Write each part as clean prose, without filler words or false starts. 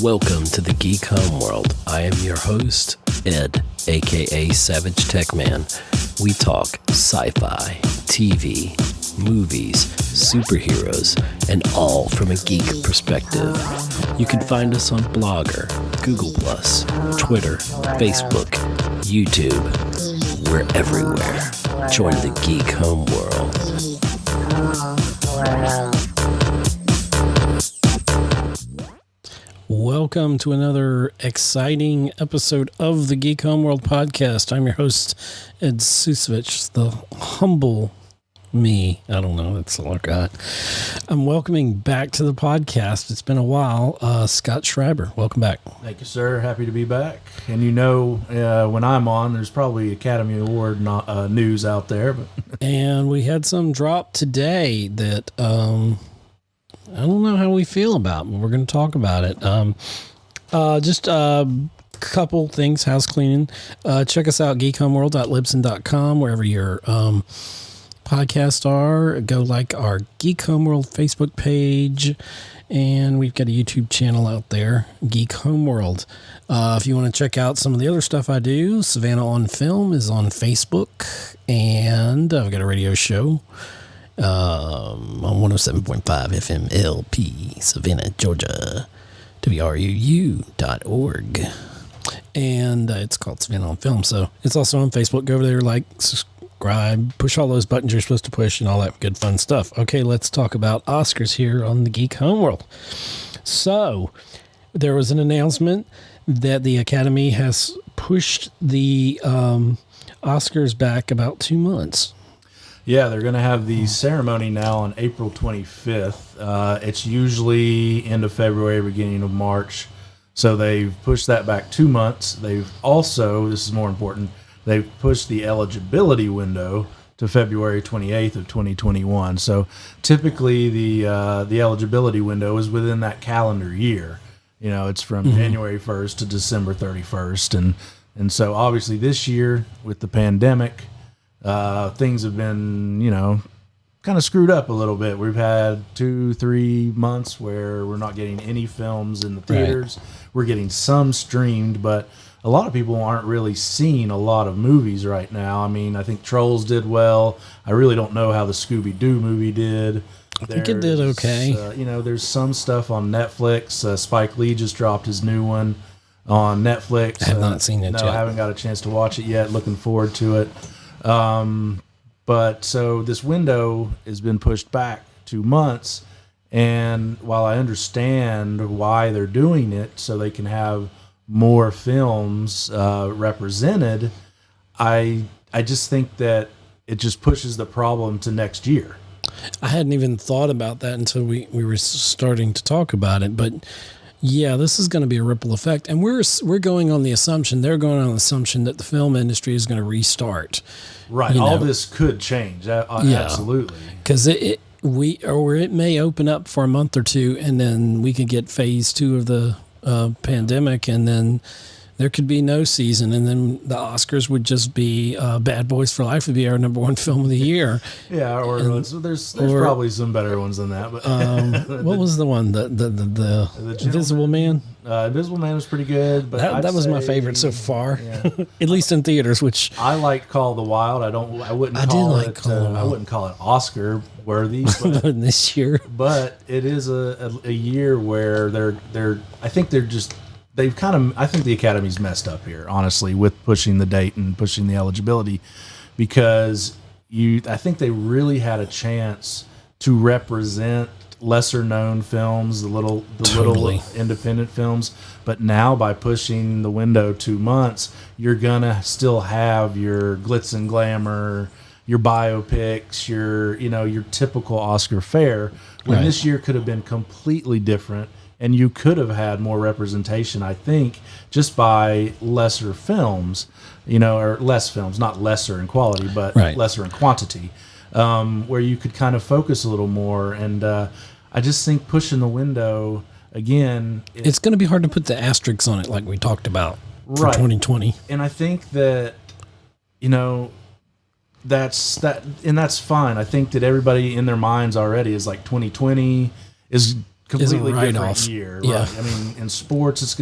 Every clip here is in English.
Welcome to the Geek Homeworld. I am your host, Ed, aka Savage Tech Man. We talk sci-fi, TV, movies, superheroes, and all from a geek perspective. You can find us on Blogger, Google+, Twitter, Facebook, YouTube. We're everywhere. Join the Geek Homeworld. Welcome to another exciting episode of the Geek Homeworld podcast. I'm your host, Ed Ciucevich, the humble me. I don't know. That's all I got. I'm welcoming back to the podcast. It's been a while. Scott Schreiber, welcome back. Thank you, sir. Happy to be back. And you know, when I'm on, there's probably Academy Award news out there. But and we had some drop today that I don't know how we feel about, but we're going to talk about it. Just a couple things, house cleaning. Check us out, geekhomeworld.libsyn.com, wherever your podcasts are. Go like our Geek Homeworld Facebook page, and we've got a YouTube channel out there, Geek Homeworld. If you want to check out some of the other stuff I do, Savannah on Film is on Facebook, and I've got a radio show on 107.5 FM LP, Savannah, Georgia, WRUU.org. And it's called Savannah on Film. So it's also on Facebook. Go over there, like, subscribe, push all those buttons you're supposed to push and all that good fun stuff. Okay, let's talk about Oscars here on the Geek Homeworld. So there was an announcement that the Academy has pushed the Oscars back about 2 months. yeah, they're going to have the ceremony now on April 25th. It's usually end of February, beginning of March. So they've pushed that back 2 months. They've also, this is more important, they've pushed the eligibility window to February 28th of 2021. So typically the eligibility window is within that calendar year. You know, it's from January 1st to December 31st. And so obviously this year with the pandemic, things have been, you know, kind of screwed up a little bit. We've had 2-3 months where we're not getting any films in the theaters. Right. We're getting some streamed, but a lot of people aren't really seeing a lot of movies right now. I mean, I think Trolls did well. I really don't know how the Scooby-Doo movie did. I think it did okay. You know, there's some stuff on Netflix. Spike Lee just dropped his new one on Netflix. I have not seen it yet. I haven't got a chance to watch it yet. Looking forward to it. But so this window has been pushed back 2 months, and while I understand why they're doing it so they can have more films represented, I just think that it just pushes the problem to next year. I hadn't even thought about that until we were starting to talk about it, but yeah, this is going to be a ripple effect, and we're going on the assumption, they're going on the assumption that the film industry is going to restart. Right. All this could change. Absolutely. Because it may open up for a month or two, and then we could get phase 2 of the pandemic, and then there could be no season, and then the Oscars would just be Bad Boys for Life would be our number 1 film of the year. Yeah, there's probably some better ones than that. But what was the one? The Invisible Man? Invisible Man was pretty good, but that was my favorite so far. Yeah. At least in theaters, which I liked Call of the Wild. I wouldn't call it Oscar worthy this year. But it is a year where I think the Academy's messed up here, honestly, with pushing the date and pushing the eligibility, because I think they really had a chance to represent lesser known films, the little independent films. But now by pushing the window 2 months, you're gonna still have your glitz and glamour, your biopics, your typical Oscar fare, when this year could have been completely different. And you could have had more representation, I think, just by lesser films, or less films, not lesser in quality, but lesser in quantity, where you could kind of focus a little more. And I just think pushing the window, again... It's going to be hard to put the asterisks on it like we talked about for 2020. And I think that, that's fine. I think that everybody in their minds already is like 2020 is completely right different off. year. Yeah. Right? I mean, in sports,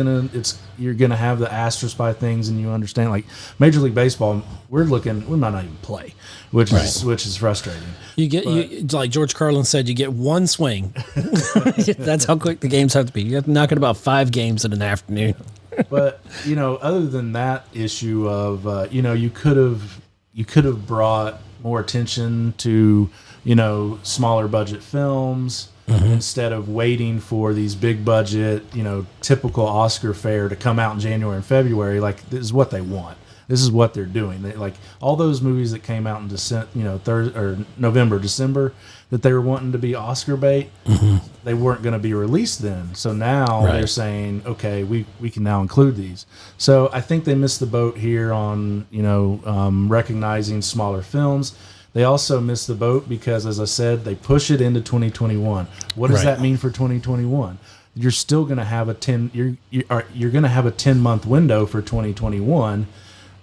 you're gonna have the asterisk by things, and you understand. Like Major League Baseball, we might not even play, which is frustrating. Like George Carlin said, you get one swing. That's how quick the games have to be. You have to knock it about 5 games in an afternoon. But other than that issue of you could have brought more attention to smaller budget films. Mm-hmm. Instead of waiting for these big budget, typical Oscar fare to come out in January and February. Like, this is what they want. This is what they're doing. Like all those movies that came out in November, December, that they were wanting to be Oscar bait, mm-hmm. they weren't going to be released then. So now they're saying, okay, we can now include these. So I think they missed the boat here on recognizing smaller films. They also missed the boat because, as I said, they push it into 2021. What does that mean for 2021? You're still going to have you're going to have a 10-month window for 2021.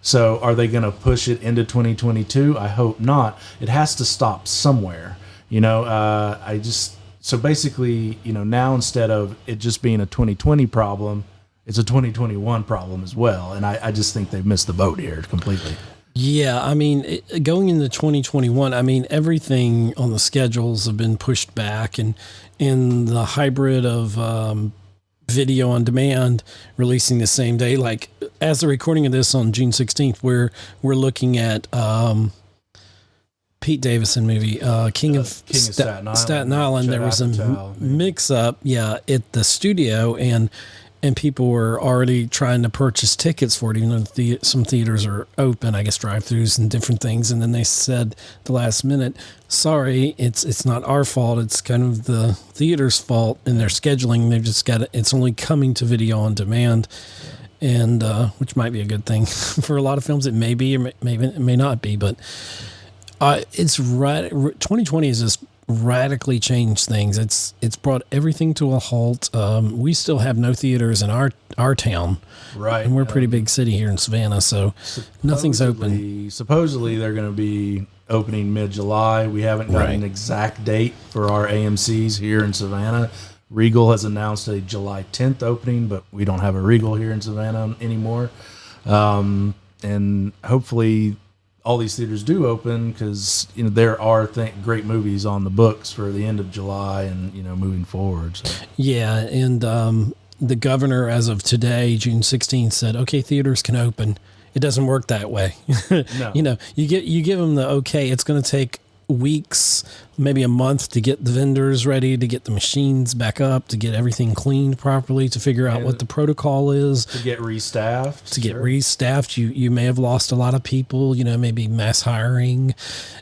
So are they going to push it into 2022? I hope not. It has to stop somewhere. So basically, now instead of it just being a 2020 problem, it's a 2021 problem as well. And I just think they've missed the boat here completely. Yeah, I mean, going into 2021, I mean, everything on the schedules have been pushed back, and in the hybrid of video on demand releasing the same day, like as the recording of this on June 16th, we're looking at Pete Davidson movie, King of Staten Island. There was a mix-up, at the studio, and people were already trying to purchase tickets for it, even though some theaters are open, I guess drive-thrus and different things. And then they said the last minute, sorry, it's not our fault. It's kind of the theater's fault in their scheduling. They've just got it's only coming to video on demand, and which might be a good thing for a lot of films. It may be, or maybe it may not be, but it's right. 2020 is just radically changed things. It's brought everything to a halt. We still have no theaters in our town, right? And we're a pretty big city here in Savannah, so nothing's open. Supposedly they're going to be opening mid-July. We haven't got an exact date for our AMCs here in Savannah. Regal has announced a July 10th opening, but we don't have a Regal here in Savannah anymore. And hopefully all these theaters do open, because there are great movies on the books for the end of July and moving forward. So. Yeah, and the governor, as of today, June 16th, said, "Okay, theaters can open." It doesn't work that way. No. You give them the okay. It's going to take weeks, maybe a month, to get the vendors ready, to get the machines back up, to get everything cleaned properly, to figure out what the protocol is, to get restaffed. You may have lost a lot of people, maybe mass hiring,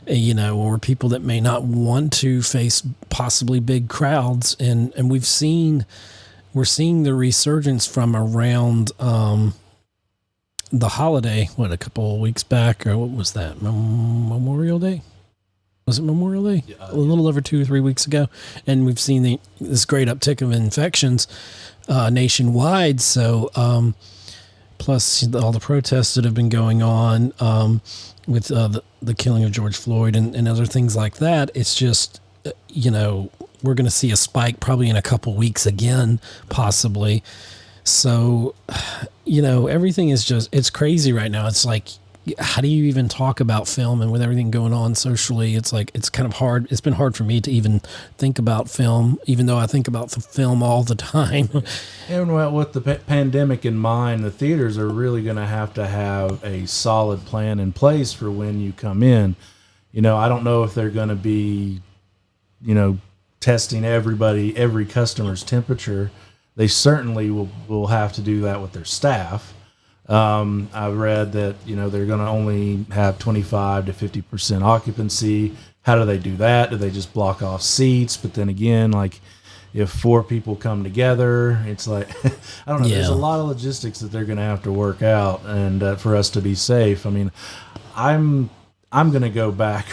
or people that may not want to face possibly big crowds. And we're seeing the resurgence from around the holiday, a couple of weeks back, or what was that, Memorial Day? Was it Memorial Day? Yeah, a little over 2 or 3 weeks ago. And we've seen this great uptick of infections nationwide. So, plus all the protests that have been going on with the killing of George Floyd and other things like that. It's just, we're going to see a spike probably in a couple weeks again, possibly. So, everything is it's crazy right now. It's like, how do you even talk about film? And with everything going on socially, it's kind of hard. It's been hard for me to even think about film, even though I think about the film all the time. And with the pandemic in mind, the theaters are really going to have a solid plan in place for when you come in. I don't know if they're going to be, testing every customer's temperature. They certainly will have to do that with their staff. I read that, they're going to only have 25 to 50% occupancy. How do they do that? Do they just block off seats? But then again, if 4 people come together, it's like, I don't know. Yeah. There's a lot of logistics that they're going to have to work out, and for us to be safe. I mean, I'm going to go back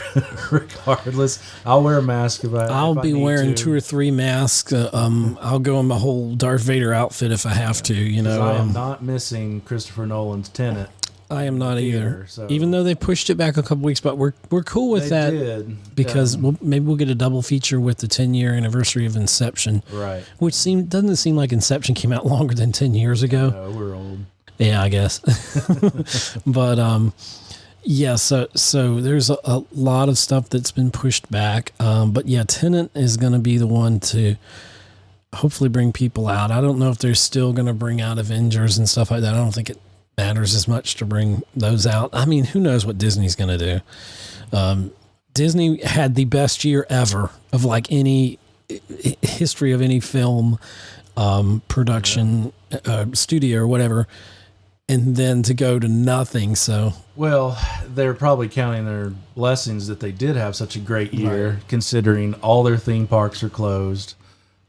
regardless. I'll wear a mask I'll be wearing 2 or 3 masks. I'll go in my whole Darth Vader outfit if I have to, I am not missing Christopher Nolan's Tenet. I am not either. theater, so Even though they pushed it back a couple weeks, but we're cool with they that did, because maybe we'll get a double feature with the 10-year anniversary of Inception, right. which doesn't seem like Inception came out longer than 10 years ago. No, we're old. Yeah, I guess. But yeah, so there's a lot of stuff that's been pushed back. But yeah, Tenet is going to be the one to hopefully bring people out. I don't know if they're still going to bring out Avengers and stuff like that. I don't think it matters as much to bring those out. I mean, who knows what Disney's going to do? Disney had the best year ever of like any history of any film production studio or whatever, and then to go to nothing. So Well, they're probably counting their blessings that they did have such a great year, considering all their theme parks are closed.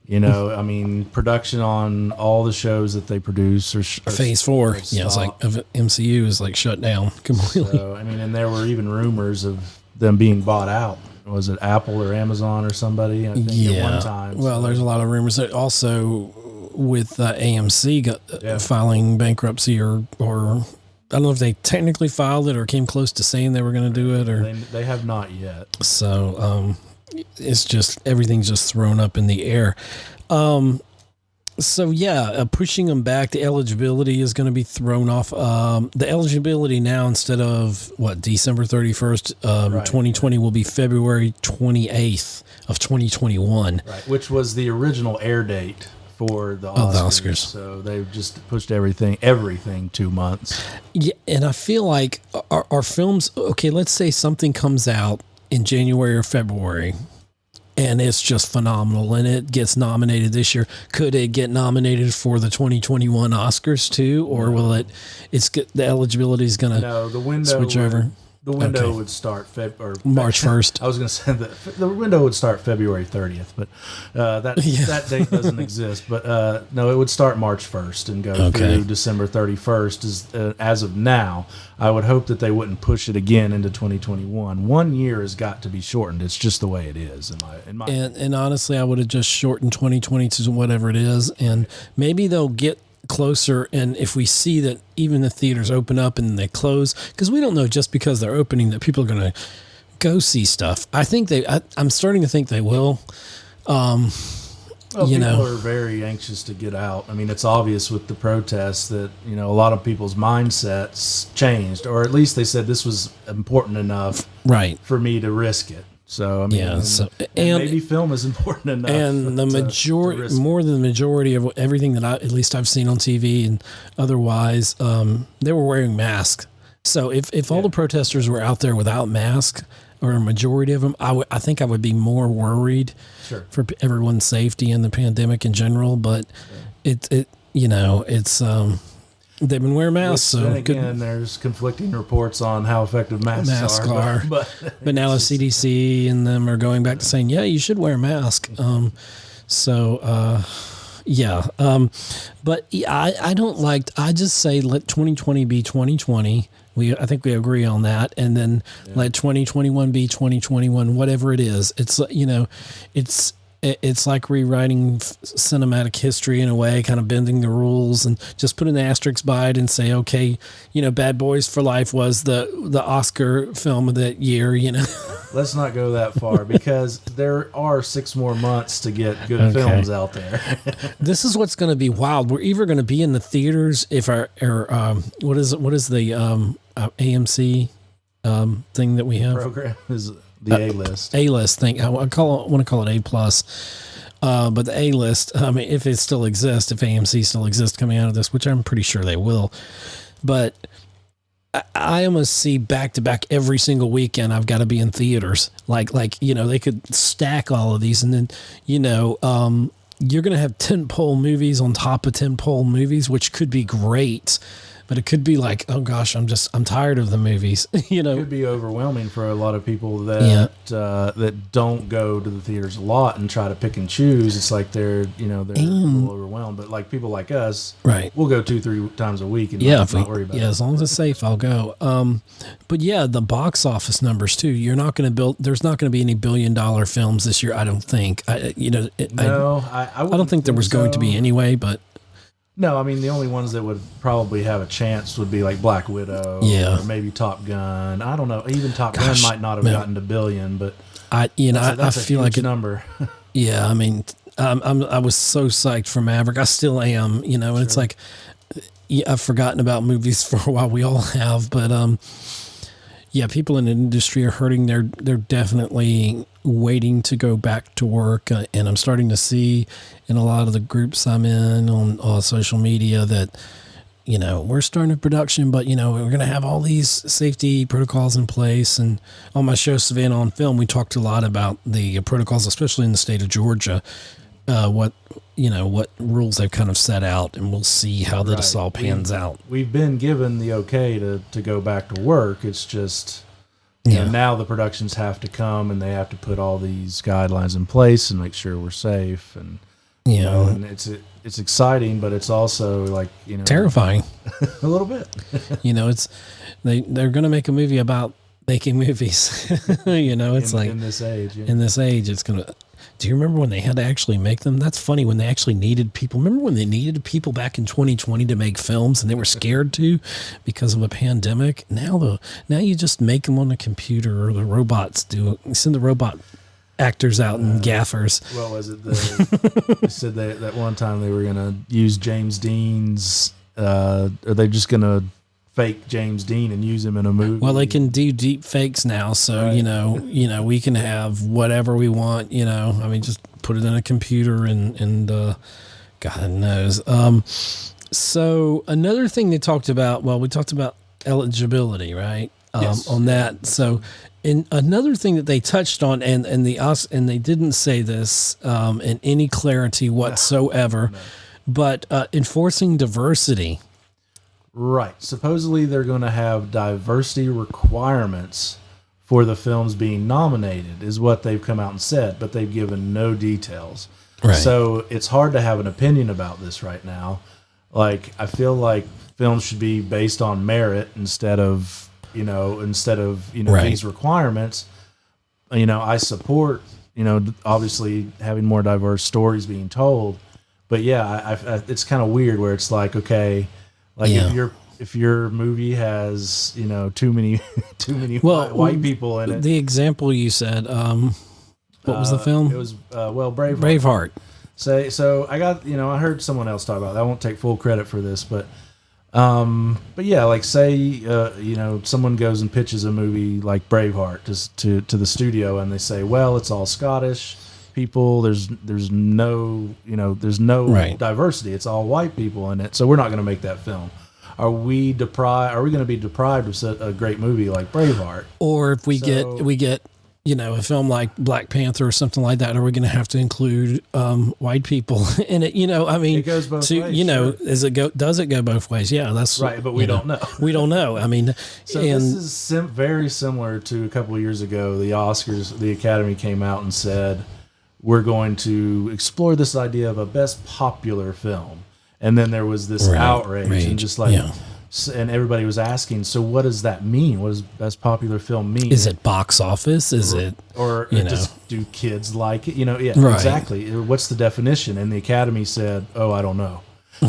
You know, I mean, production on all the shows that they produce are Phase 4, yeah, it's like MCU is like shut down completely. So, I mean, and there were even rumors of them being bought out. Was it Apple or Amazon or somebody? I think at one time. Well, there's a lot of rumors that also with AMC filing bankruptcy or I don't know if they technically filed it or came close to saying they were going to do it, or they have not yet. So it's just everything's just thrown up in the air. So yeah, pushing them back, the eligibility is going to be thrown off. The eligibility now, instead of December 31st, 2020 will be February 28th of 2021. Right, which was the original air date for the Oscars. So they've just pushed everything 2 months. Yeah, and I feel like our films, okay, let's say something comes out in January or February, and it's just phenomenal, and it gets nominated this year. Could it get nominated for the 2021 Oscars too, or will the eligibility is going to switch over? The window would start March 1st. I was going to say that the window would start February 30th, but that date doesn't exist. But no, it would start March 1st and go through December 31st. As of now, I would hope that they wouldn't push it again into 2021. 1 year has got to be shortened. It's just the way it is. And honestly, I would have just shortened 2020 to whatever it is, and maybe they'll get closer. And if we see that even the theaters open up and they close, because we don't know just because they're opening that people are going to go see stuff. I think I'm starting to think they will. People are very anxious to get out. I mean, it's obvious with the protests that, a lot of people's mindsets changed, or at least they said this was important enough for me to risk it. So, I mean, and maybe film is important enough. And the majority, more than the majority of everything that at least I've seen on TV and otherwise, they were wearing masks. So if all the protesters were out there without masks, or a majority of them, I think I would be more worried for everyone's safety and the pandemic in general. But it's they've been wearing masks. So then again, there's conflicting reports on how effective masks are. But now the CDC and them are going back to saying, yeah, you should wear a mask. But I don't like. I just say let 2020 be 2020. I think we agree on that, and then let 2021 be 2021. Whatever it is, it's it's like rewriting cinematic history in a way, kind of bending the rules, and just put an asterisk by it and say, okay, Bad Boys for Life was the Oscar film of that year. Let's not go that far, because there are 6 more months to get good films out there. This is what's going to be wild. We're either going to be in the theaters if what is the AMC thing that we have program is the A-list. A-list thing. I want to call it A+. But the A-list, I mean, if it still exists, if AMC still exists coming out of this, which I'm pretty sure they will. But I almost see back-to-back every single weekend I've got to be in theaters. Like they could stack all of these, and then, you're going to have tentpole movies on top of tentpole movies, which could be great. But it could be like, oh gosh, I'm tired of the movies. It could be overwhelming for a lot of people that don't go to the theaters a lot and try to pick and choose. It's like they're a little overwhelmed. But like people like us, we'll go 2-3 times a week and not worry about it. Yeah, as long as it's safe, I'll go. But yeah, the box office numbers too. You're not going to there's not going to be any $1 billion films this year. I don't think. I don't think there was going to be anyway. But. No, I mean the only ones that would probably have a chance would be like Black Widow, or maybe Top Gun. I don't know. Even Top Gun might not have gotten to billion, but I feel like a number. Yeah, I mean, I was so psyched for Maverick. I still am, and it's like, I've forgotten about movies for a while. We all have, but people in the industry are hurting. They're definitely waiting to go back to work, and I'm starting to see in a lot of the groups I'm in on social media that we're starting a production, but we're going to have all these safety protocols in place. And on my show Savannah on Film, we talked a lot about the protocols, especially in the state of Georgia, what rules they've kind of set out, and we'll see how this all pans out. We've been given the okay to go back to work. It's just now the productions have to come and they have to put all these guidelines in place and make sure we're safe, and and it's exciting, but it's also like terrifying a little bit. It's they're going to make a movie about making movies. It's like in this age. In this age, it's going to. Do you remember when they had to actually make them? That's funny, when they actually needed people. Remember when they needed people back in 2020 to make films and they were scared to because of a pandemic? Now you just make them on a computer, or the robots do it. You send the robot actors out and gaffers. What was it? They said that one time they were going to use James Dean's, are they just going to fake James Dean and use him in a movie? Well, they can do deep fakes now, so we can have whatever we want. I mean, just put it in a computer and God knows. So another thing they talked about. Well, we talked about eligibility, right? Yes. On that. So, and another thing that they touched on, and they didn't say this in any clarity whatsoever, but enforcing diversity. Right. Supposedly they're going to have diversity requirements for the films being nominated, is what they've come out and said, but they've given no details. Right. So it's hard to have an opinion about this right now. Like, I feel like films should be based on merit instead of these requirements. I support, obviously having more diverse stories being told, but it's kind of weird where it's like, okay, like if your movie has too many white people in it. The example you said, what was the film? It was Braveheart. Braveheart. So I got I heard someone else talk about it. I won't take full credit for this, but like say someone goes and pitches a movie like Braveheart to the studio, and they say, well, it's all Scottish people, there's no diversity, it's all white people in it, so we're not going to make that film. Are we going to be deprived of a great movie like Braveheart? Or if we get a film like Black Panther or something like that, are we going to have to include white people in it? I mean, it goes both ways. Does it go both ways? Yeah, that's right, but we don't know. We don't know. I mean, so this is very similar to a couple of years ago. The Oscars, the Academy came out and said, we're going to explore this idea of a best popular film. And then there was this outrage and just like, and everybody was asking, so what does that mean? What does best popular film mean? Is it box office? Or just do kids like it? Exactly. What's the definition? And the Academy said, oh, I don't know.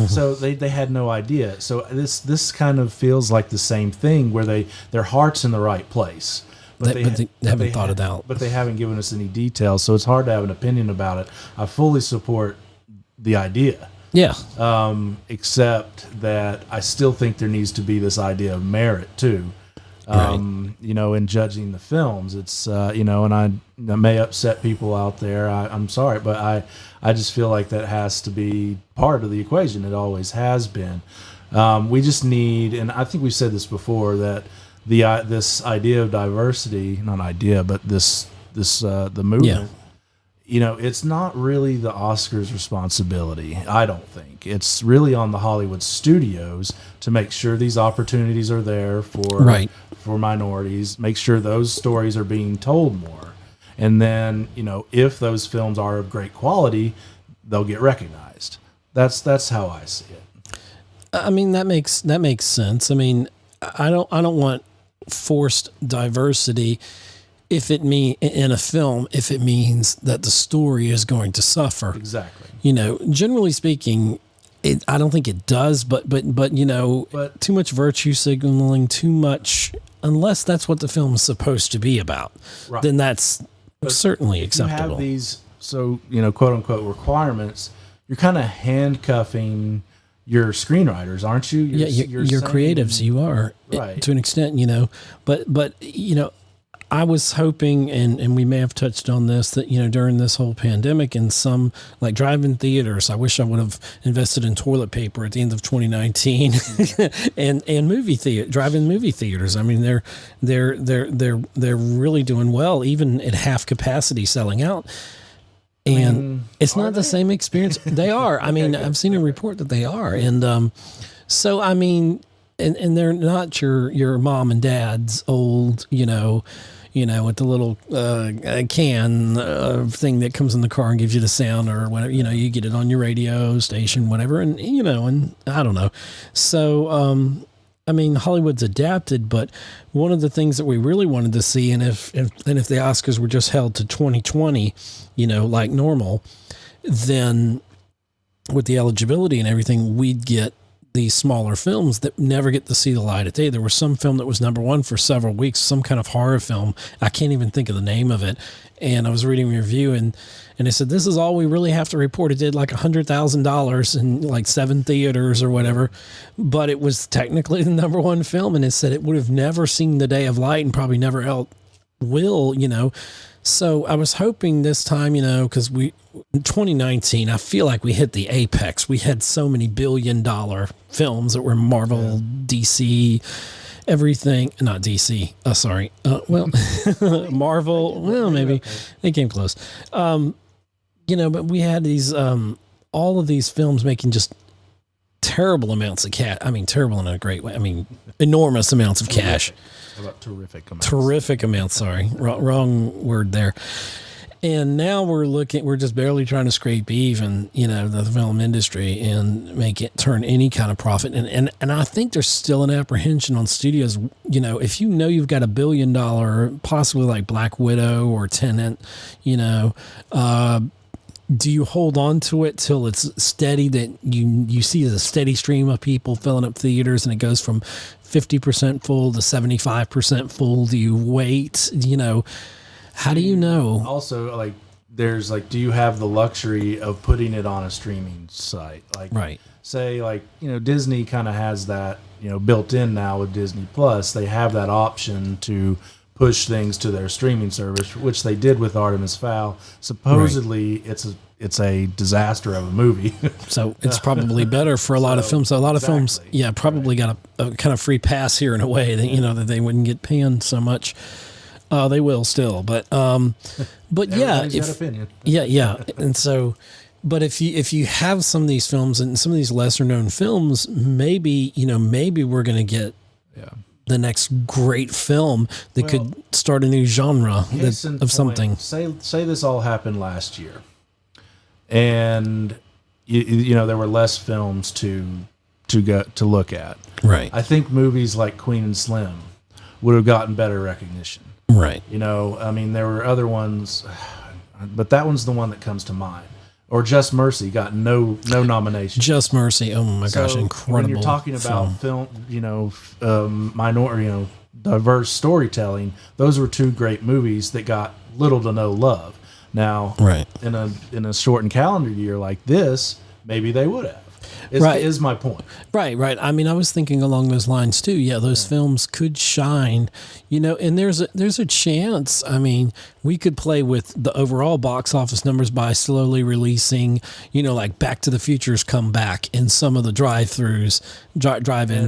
So they had no idea. So this kind of feels like the same thing where their heart's in the right place. But they haven't thought it out. But they haven't given us any details, so it's hard to have an opinion about it. I fully support the idea. Yeah. Except that I still think there needs to be this idea of merit too. In judging the films. It's and I may upset people out there. I'm sorry, but I just feel like that has to be part of the equation. It always has been. We just need, and I think we've said this before, that this idea of diversity, not idea, but the movement, it's not really the Oscars' responsibility, I don't think. It's really on the Hollywood studios to make sure these opportunities are there for minorities, make sure those stories are being told more. And then, if those films are of great quality, they'll get recognized. That's how I see it. I mean, that makes sense. I mean, I don't want forced diversity if it means that the story is going to suffer. Exactly. Generally speaking, I don't think it does, but too much virtue signaling, too much, unless that's what the film is supposed to be about, then that's certainly acceptable. You have these, quote unquote requirements. You're kind of handcuffing your screenwriters, aren't you? You're creatives. You are, right, to an extent, but I was hoping, and we may have touched on this, that, during this whole pandemic, in some like drive-in theaters, I wish I would have invested in toilet paper at the end of 2019, and drive-in movie theaters. I mean, they're really doing well, even at half capacity, selling out. And it's not the same experience. They are. I mean, I've seen a report that they are, and so I mean, and they're not your mom and dad's old, with the little can thing that comes in the car and gives you the sound or whatever. You get it on your radio station, whatever, and and I don't know. So I mean, Hollywood's adapted, but one of the things that we really wanted to see, and if the Oscars were just held to 2020, like normal, then with the eligibility and everything, we'd get these smaller films that never get to see the light of day. There was some film that was number one for several weeks, some kind of horror film. I can't even think of the name of it. And I was reading a review, and they said, this is all we really have to report. It did like $100,000 in like 7 theaters or whatever, but it was technically the number one film. And it said it would have never seen the day of light and probably never will. So I was hoping this time, because in 2019, I feel like we hit the apex. We had so many billion-dollar films that were Marvel, DC, everything. Not DC. Sorry. Marvel. Well, maybe they came close. But we had these, all of these films making just terrible amounts of cash. I mean, terrible in a great way. I mean, enormous amounts of cash. How about terrific amounts? Terrific amounts. Sorry, wrong word there. And now we're just barely trying to scrape even, the film industry and make it turn any kind of profit. And I think there's still an apprehension on studios, if you've got $1 billion, possibly like Black Widow or Tenet, do you hold on to it till it's steady, that you see a steady stream of people filling up theaters and it goes from 50% full to 75% full? Do you wait? How do you know? Also, do you have the luxury of putting it on a streaming site? Right. Say, Disney kind of has that, built in now with Disney Plus. They have that option to push things to their streaming service, which they did with Artemis Fowl. Supposedly, right, it's a disaster of a movie. So it's probably better for a lot of films. So a lot of films, probably got a kind of free pass here in a way that, that they wouldn't get panned so much. They will still, but yeah, yeah. And so, but if you have some of these films and some of these lesser known films, maybe we're going to get the next great film that could start a new genre of something. Say this all happened last year, and there were less films to look at. Right. I think movies like Queen and Slim would have gotten better recognition. Right. I mean, there were other ones, but that one's the one that comes to mind. Or Just Mercy got no nomination. Just Mercy, oh my gosh, incredible. When you're talking about film, minority, diverse storytelling, those were 2 great movies that got little to no love. Now, right, in a shortened calendar year like this, maybe they would have. Is my point. Right. I mean, I was thinking along those lines too. Yeah, those films could shine, and there's a chance. I mean, we could play with the overall box office numbers by slowly releasing, like Back to the Future's come back in some of the drive-ins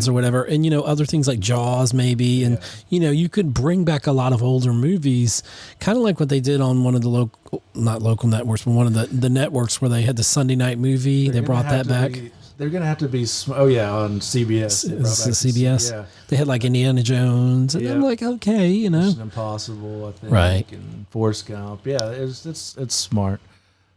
or whatever. And, other things like Jaws maybe. And, you could bring back a lot of older movies, kind of like what they did on one of the not local networks, but one of the networks where they had the Sunday night movie. They brought that back. They're going to have to be, on CBS. CBS. Yeah. They had like Indiana Jones. And I'm like, okay, Mission Impossible, I think. Right. And Forrest Gump. Yeah, it's smart.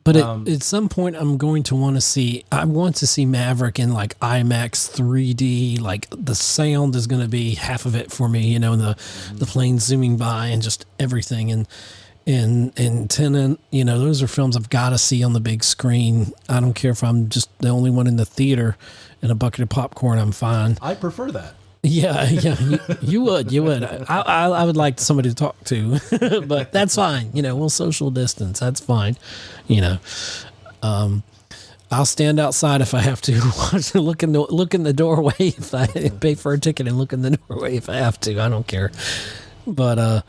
But at some point, I want to see Maverick in like IMAX 3D. Like the sound is going to be half of it for me, and the plane zooming by and just everything. and Tenet, those are films I've got to see on the big screen. I don't care if I'm just the only one in the theater and a bucket of popcorn. I'm fine. I prefer that. Yeah, you would. I would like somebody to talk to, but that's fine. We'll social distance. That's fine. I'll stand outside if I have to. Look in the doorway if I pay for a ticket and look in the doorway if I have to. I don't care. But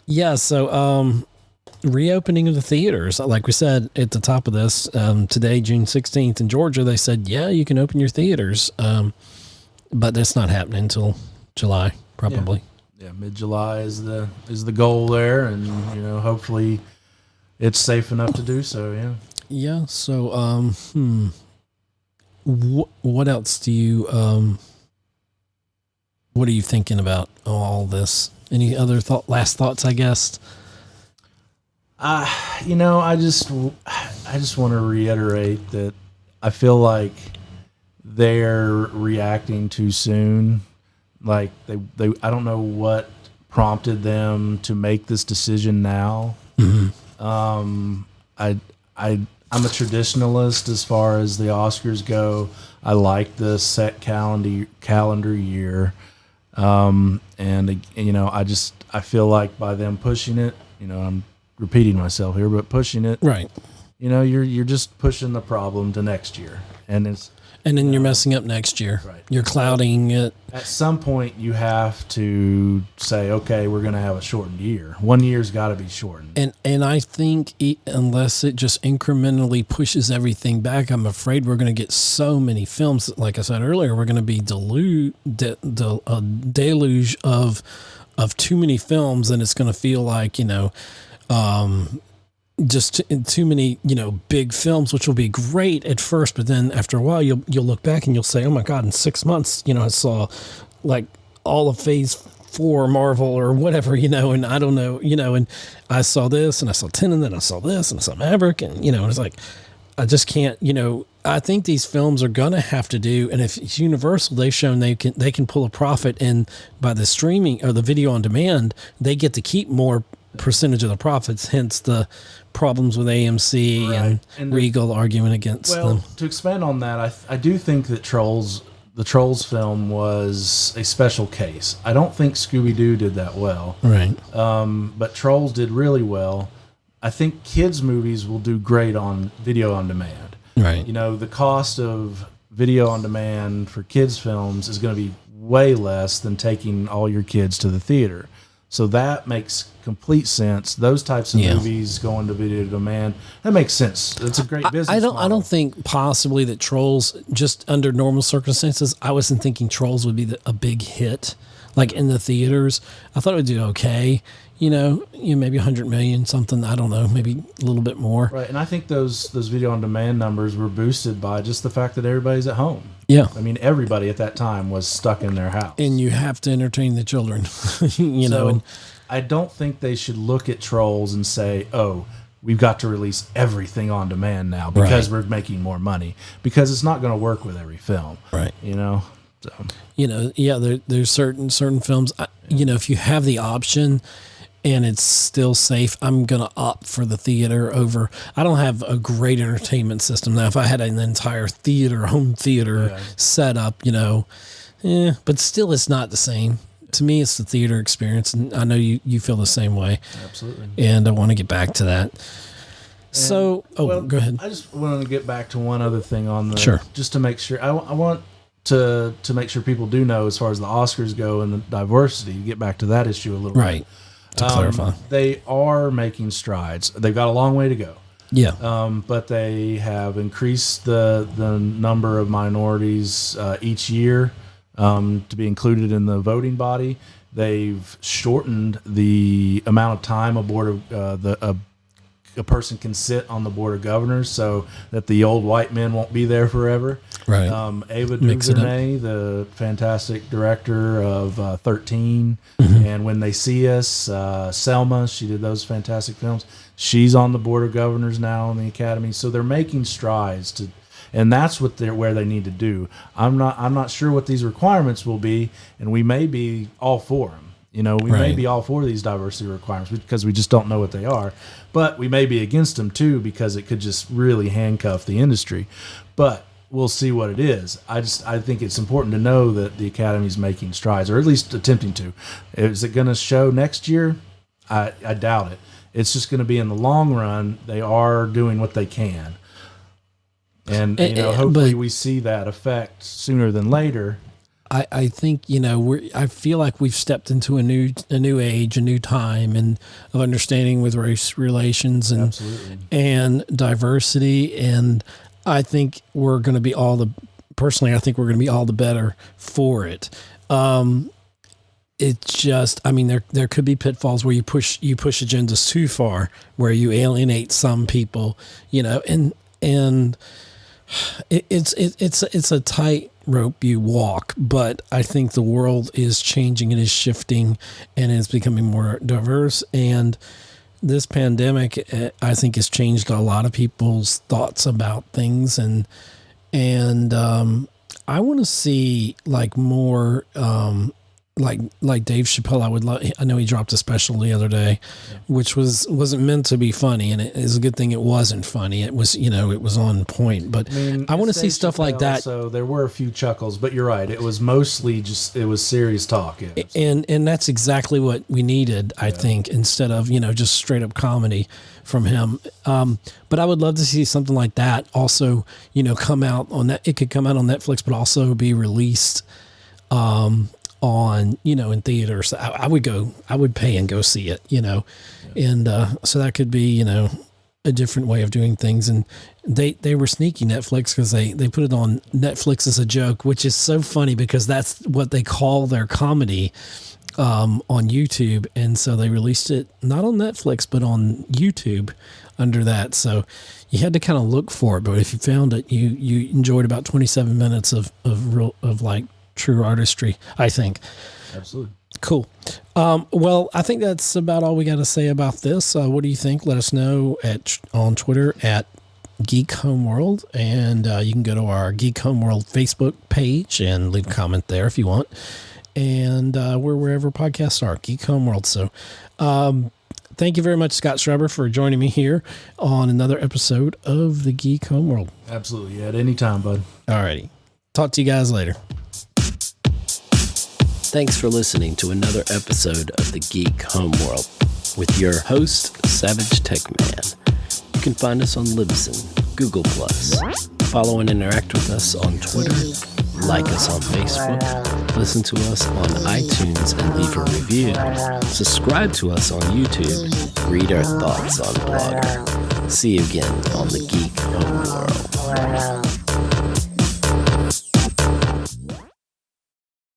yeah. So reopening of the theaters, like we said at the top of this, today, June 16th in Georgia, they said, yeah, you can open your theaters. But that's not happening until July, probably. Yeah, mid-July is the goal there, and hopefully it's safe enough to do so. Yeah. Yeah. So, what else do you what are you thinking about all this? Any other last thoughts? I guess. I just want to reiterate that I feel like they're reacting too soon. Like they I don't know what prompted them to make this decision now. Mm-hmm. I'm a traditionalist as far as the Oscars go. I like the set calendar year. And I feel like by them pushing it, I'm repeating myself here, but pushing it, right. You're just pushing the problem to next year, and then you're messing up next year. Right. You're clouding it. At some point, you have to say, okay, we're going to have a shortened year. 1 year's got to be shortened. And I think unless it just incrementally pushes everything back, I'm afraid we're going to get so many films. Like I said earlier, we're going to be a deluge of too many films, and it's going to feel like just too many, big films, which will be great at first, but then after a while, you'll look back and you'll say, "Oh my God!" In 6 months, I saw like all of Phase 4 Marvel or whatever, and I don't know, and I saw this and I saw Tenet, and then I saw this and I saw Maverick, and it's like I just can't, I think these films are gonna have to do, and if it's Universal, they've shown they can pull a profit, and by the streaming or the video on demand, they get to keep more percentage of the profits, hence the problems with AMC right. and Regal arguing against them. To expand on that, I do think that the Trolls film was a special case. I don't think Scooby-Doo did that well. Right. But Trolls did really well. I think kids' movies will do great on video on demand. Right. The cost of video on demand for kids' films is going to be way less than taking all your kids to the theater. So that makes complete sense. Those types of movies going to video demand, that makes sense. It's a great business model. I don't think possibly that Trolls, just under normal circumstances, I wasn't thinking Trolls would be a big hit, like in the theaters. I thought it would do okay. Maybe 100 million, something. I don't know, maybe a little bit more. Right, and I think those video on demand numbers were boosted by just the fact that everybody's at home. Yeah. I mean, everybody at that time was stuck in their house. And you have to entertain the children, And I don't think they should look at Trolls and say, oh, we've got to release everything on demand now because we're making more money. Because it's not going to work with every film. Right. So. There's certain films, if you have the option and it's still safe, I'm going to opt for the theater over. I don't have a great entertainment system. Now, if I had an entire home theater set up, but still it's not the same. To me, it's the theater experience, and I know you feel the same way. Absolutely. And I want to get back to that. Go ahead. I just want to get back to one other thing on Sure. Just to make sure. I want to make sure people do know as far as the Oscars go and the diversity, get back to that issue a little bit. To clarify. They are making strides. They've got a long way to go. Yeah. But they have increased the number of minorities each year to be included in the voting body. They've shortened the amount of time a person can sit on the board of governors, so that the old white men won't be there forever. Right. Ava DuVernay, the fantastic director of 13, and When They See Us, Selma, she did those fantastic films. She's on the board of governors now in the Academy, so they're making strides and that's where they need to do. I'm not sure what these requirements will be, and we may be all for them. We may be all for these diversity requirements because we just don't know what they are, but we may be against them too because it could just really handcuff the industry. But we'll see what it is. I think it's important to know that the Academy's making strides, or at least attempting to. Is it going to show next year? I doubt it. It's just going to be in the long run. They are doing what they can. And hopefully we see that effect sooner than later. I think I feel like we've stepped into a new age, a new time, and of understanding with race relations and diversity. And I think we're going to be all the better for it. It's just, there could be pitfalls where you push agendas too far, where you alienate some people, and it's a tightrope you walk, but I think the world is changing and is shifting and is becoming more diverse. And this pandemic, I think, has changed a lot of people's thoughts about things. And I want to see more, like Dave Chappelle. I know he dropped a special the other day, which wasn't meant to be funny, and it is a good thing it wasn't funny. It was, it was on point. But I want to see stuff like that. So there were a few chuckles, but you're right. It was mostly it was serious talk. Yeah. And that's exactly what we needed, I think, instead of just straight up comedy from him. But I would love to see something like that also, come out on that. It could come out on Netflix, but also be released on, in theaters. I would pay and go see it, and so that could be, a different way of doing things. And they were sneaky, Netflix, because they put it on Netflix as a joke, which is so funny because that's what they call their comedy on YouTube. And so they released it not on Netflix, but on YouTube under that. So you had to kind of look for it, but if you found it, you enjoyed about 27 minutes of true artistry, I think. Absolutely. Cool. Well, I think that's about all we got to say about this. What do you think? Let us know on Twitter at Geek Homeworld, and you can go to our Geek Homeworld Facebook page and leave a comment there if you want. And we're wherever podcasts are, Geek Homeworld. So thank you very much, Scott Schreiber, for joining me here on another episode of the Geek Homeworld. Absolutely. At any time, bud. All righty. Talk to you guys later. Thanks for listening to another episode of the Geek Homeworld with your host, Savage Tech Man. You can find us on Libsyn, Google+. Follow and interact with us on Twitter. Like us on Facebook. Listen to us on iTunes and leave a review. Subscribe to us on YouTube. Read our thoughts on Blogger. See you again on the Geek Homeworld.